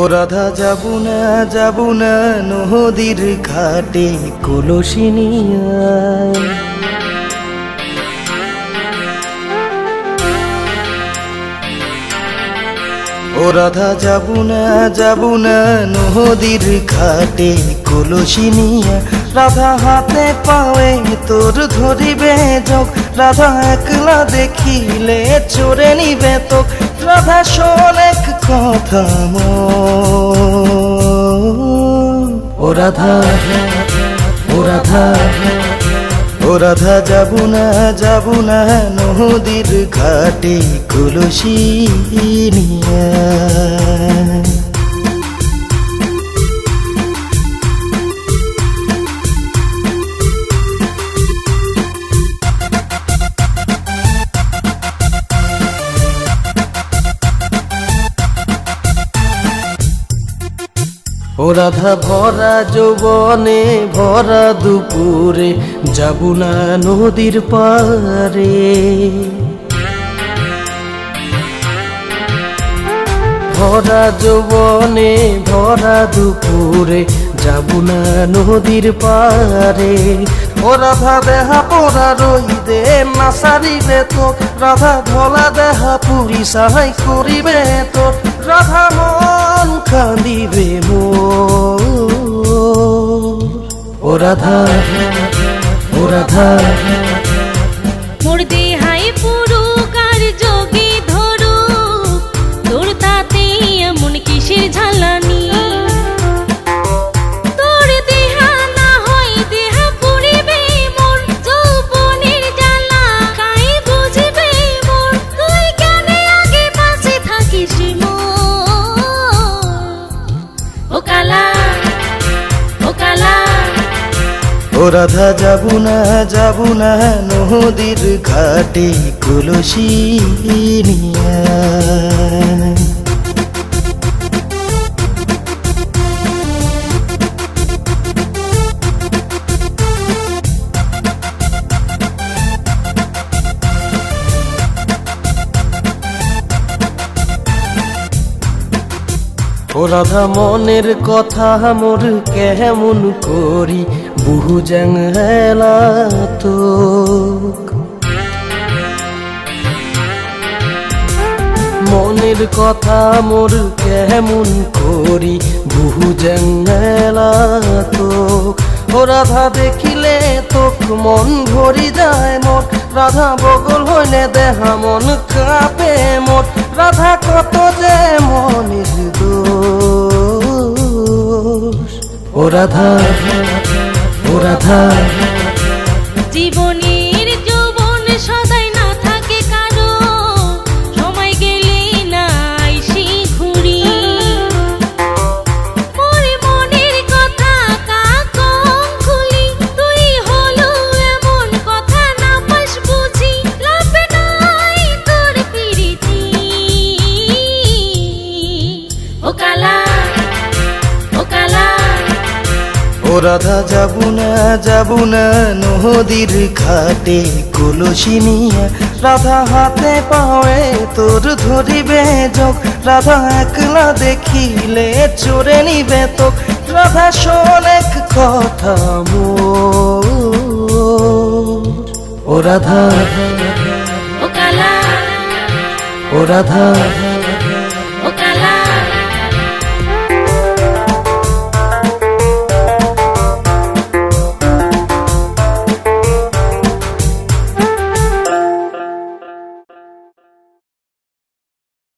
ও রাধা যাবু না নদীর ঘাটে কলসি নিয়া। ও রাধা যাবু না নদীর ঘাটে কলসি নিয়া। রাধা হাতে পায়ে তোর ধরিবে যোগ, রাধা একলা দেখিলে চোরে নিবে তো। রাধা শোনেক কথা ও রাধা ও রাধা যাবু না নদীর ঘাটে কলসি নিয়া। ও রাধা ভরা যৌবনে ভরা দুপুরে যাবু না নদীর পারে। ভরা যৌবনে ভরা দুপুরে যাবু না নদীর পারে। ও রাধা দেহা পোড়া রইদে না সারিবে তো, রাধা ধলা দেহা পুরি সাহাই করিবে তো। রাধা মন কাঁদিবে ও রাধা মোর দেহাই পুরু কার যোগী ধরু, তোর তাতে এমন কিসের ঝালানি। তোর দেহা না হয় দেহা পুরিবে মোর, যৌবনের জ্বালা কাই বুঝিবে মোর। তুই কেন আগে পাশে থাকিস মোর, ও কালা ও কালা। ও রাধা যাবু না নদীর ঘাটে কলসি নিয়া। ও রাধা মনের কথা মোর কেমন করি বহু জাংলা তো। মনের কথা মোর কেমন করি বহু জাংলা তো। ও রাধা দেখিলে তোক মন ভরি যায় মোর, রাধা বগল হইলে দেহা মন কাঁপে মোর। রাধা কত যে মনের দোষ ও রাধা জীবনের যৌবন সদাই না থাকে কারো, সময় গেলে না আইসি ঘুরি। মোর মনের কথা কাকম খুলি, তুই হলো এমন কথা না পাস বুঝি। লাভ নাই তোর পিরিতি ও কালা ও কালা। ও রাধা যাবু না নদীর ঘাটে কলসি নিয়া। রাধা হাতে পায়ে তোর ধরিবে যোগ, রাধা একলা দেখিলে চোরে নিবে তো। রাধা শোনেক কথা ও কালা ও রাধা।